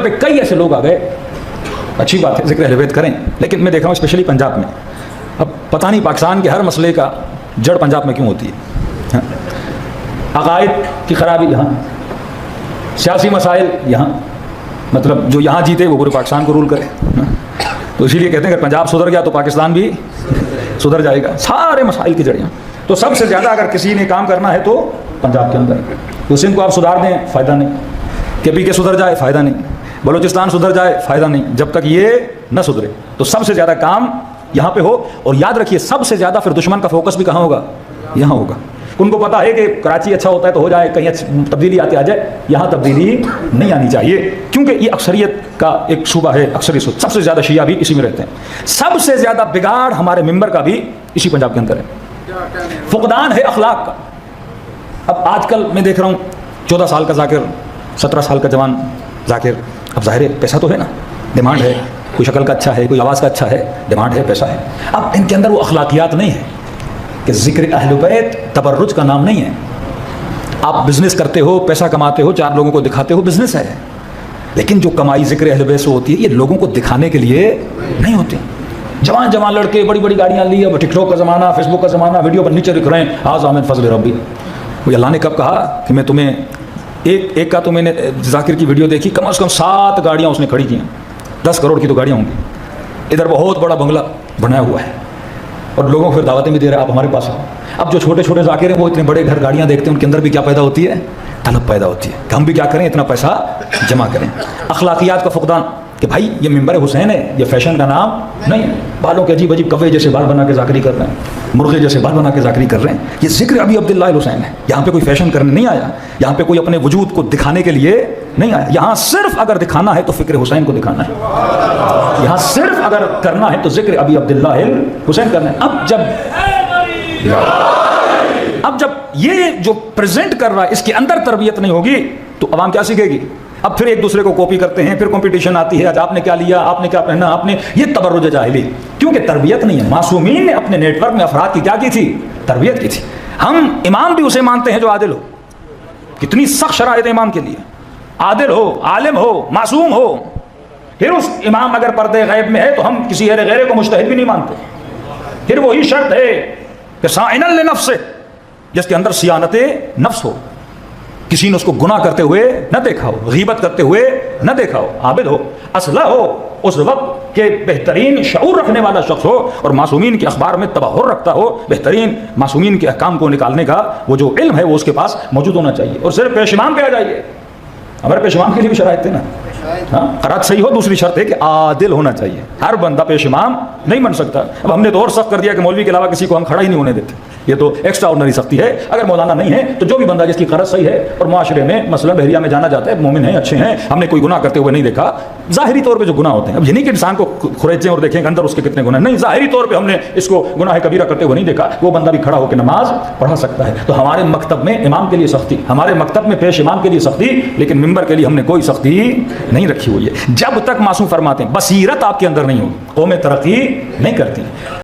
پہ کئی ایسے لوگ آ گئے, اچھی بات ہے ذکر اہل بیت کریں, لیکن میں دیکھ رہا ہوں اسپیشلی پنجاب میں, اب پتہ نہیں پاکستان کے ہر مسئلے کا جڑ پنجاب میں کیوں ہوتی ہے. عقائد کی خرابی یہاں, سیاسی مسائل یہاں, مطلب جو یہاں جیتے وہ پورے پاکستان کو رول کرے. تو اسی لیے کہتے ہیں کہ پنجاب سدھر گیا تو پاکستان بھی سدھر جائے گا. سارے مسائل کی جڑیں. تو سب سے زیادہ اگر کسی نے کام کرنا ہے تو پنجاب کے اندر. تو سندھ کو آپ سدھار دیں فائدہ نہیں, کے پی کے سدھر جائے فائدہ نہیں, بلوچستان سدھر جائے فائدہ نہیں, جب تک یہ نہ سدھرے. تو سب سے زیادہ کام یہاں پہ ہو. اور یاد رکھیے سب سے زیادہ پھر دشمن کا فوکس بھی کہاں ہوگا؟ یہاں ہوگا. ان کو پتا ہے کہ کراچی اچھا ہوتا ہے تو ہو جائے, کہیں تبدیلی آ جائے. یہاں تبدیلی نہیں آنی چاہیے, کیونکہ یہ اکثریت کا ایک صوبہ ہے. اکثریت سب سے زیادہ شیعہ بھی اسی میں رہتے ہیں. سب سے زیادہ بگاڑ ہمارے ممبر کا بھی اسی پنجاب کے اندر ہے. فقدان ہے اخلاق کا. اب آج کل میں دیکھ رہا ہوں 14 سال کا ذاکر, 17 سال کا جوان ذاکر, اب ظاہر ہے پیسہ تو ہے نا, ڈیمانڈ ہے, کوئی شکل کا اچھا ہے, کوئی آواز کا اچھا ہے, ڈیمانڈ ہے, پیسہ ہے. اب ان کے اندر وہ اخلاقیات نہیں ہے کہ ذکر اہل بیت تبرج کا نام نہیں ہے. آپ بزنس کرتے ہو, پیسہ کماتے ہو, 4 لوگوں کو دکھاتے ہو, بزنس ہے. لیکن جو کمائی ذکر اہل بیت سے ہوتی ہے یہ لوگوں کو دکھانے کے لیے نہیں ہوتی. جوان جوان لڑکے بڑی بڑی گاڑیاں لی, اب ٹک ٹاک کا زمانہ, فیس بک کا زمانہ, ویڈیو پر نیچے لکھ رہے ہیں آج من فضل ربی. وہ اللہ نے کب کہا کہ میں تمہیں ایک کا, تو میں نے ذاکر کی ویڈیو دیکھی, کم از کم 7 گاڑیاں اس نے کھڑی کی ہیں, 10 کروڑ کی تو گاڑیاں ہوں گی. ادھر بہت بڑا بنگلہ بنایا ہوا ہے اور لوگوں کو پھر دعوتیں بھی دے رہے ہیں, آپ ہمارے پاس آؤ. اب جو چھوٹے چھوٹے ذاکر ہیں وہ اتنے بڑے گھر گاڑیاں دیکھتے ہیں, ان کے اندر بھی کیا پیدا ہوتی ہے؟ طلب پیدا ہوتی ہے کہ ہم بھی کیا کریں, اتنا پیسہ جمع کریں. اخلاقیات کا فقدان کہ بھائی یہ ممبر حسین ہے, یہ فیشن کا نام نہیں ہے. بالوں کے عجیب عجیب کوے جیسے بال بنا کے ذاکری کر رہے ہیں, مرغے جیسے بال بنا کے ذاکری کر رہے ہیں. یہ ذکر ابی عبداللہ الحسین ہے. یہاں پہ کوئی فیشن کرنے نہیں آیا, یہاں پہ کوئی اپنے وجود کو دکھانے کے لیے نہیں آیا. یہاں صرف اگر دکھانا ہے تو فکر حسین کو دکھانا ہے. یہاں صرف اگر کرنا ہے تو ذکر ابی عبداللہ الحسین کرنا ہے. اب جب یہ جو پریزنٹ کر رہا ہے اس کے اندر تربیت نہیں ہوگی تو عوام کیا سیکھے گی؟ اب پھر ایک دوسرے کو کاپی کرتے ہیں, پھر کمپٹیشن آتی ہے, آج آپ نے کیا لیا, آپ نے کیا پہنا, آپ نے, یہ تبرج جاہلی, کیونکہ تربیت نہیں ہے. معصومین نے اپنے نیٹ ورک میں افراد کی کیا کی تھی؟ تربیت کی تھی. ہم امام بھی اسے مانتے ہیں جو عادل ہو. کتنی سخت شرائط امام کے لیے, عادل ہو, عالم ہو, معصوم ہو. پھر اس امام اگر پردے غیب میں ہے تو ہم کسی غیرے کو مجتہد بھی نہیں مانتے. پھر وہی شرط ہے کہ صائنا لنفس, جس کے اندر صیانت نفس ہو, کسی نے اس کو گناہ کرتے ہوئے نہ دیکھا ہو, غیبت کرتے ہوئے نہ دیکھا ہو, عابد ہو, اصلح ہو, اس وقت کے بہترین شعور رکھنے والا شخص ہو, اور معصومین کے اخبار میں تبحر رکھتا ہو. بہترین معصومین کے احکام کو نکالنے کا وہ جو علم ہے وہ اس کے پاس موجود ہونا چاہیے. اور صرف پیش امام پہ آ جائیے, ہمارے پیش امام کے لیے بھی شرائط تھے نا. ہاں, قرات صحیح ہو. دوسری شرط ہے کہ عادل ہونا چاہیے. ہر بندہ پیش امام نہیں بن سکتا. اب ہم نے تو اور سخت کر دیا کہ مولوی کے علاوہ کسی کو ہم کھڑا ہی نہیں ہونے دیتے. یہ تو ایکسٹرا آرڈنری سختی ہے. اگر مولانا نہیں ہے تو جو بھی بندہ جس کی قرض صحیح ہے اور معاشرے میں مثلا بحریہ میں جانا جاتا ہے, مومن ہیں, اچھے ہیں, ہم نے کوئی گناہ کرتے ہوئے نہیں دیکھا. ظاہری طور پہ جو گناہ ہوتے ہیں, اب یہ نہیں کہ انسان کو کھریچیں اور دیکھیں کہ اندر اس کے کتنے گناہ, نہیں, ظاہری طور پہ ہم نے اس کو گناہ کبیرہ کرتے ہوئے نہیں دیکھا, وہ بندہ بھی کھڑا ہو کے نماز پڑھا سکتا ہے. تو ہمارے مکتب میں امام کے لیے سختی, ہمارے مکتب میں پیش امام کے لیے سختی, لیکن ممبر کے لیے ہم نے کوئی سختی نہیں رکھی ہوئی ہے. جب تک معصوم فرماتے ہیں بصیرت آپ کے اندر نہیں ہوگی, قومیں ترقی نہیں کرتی.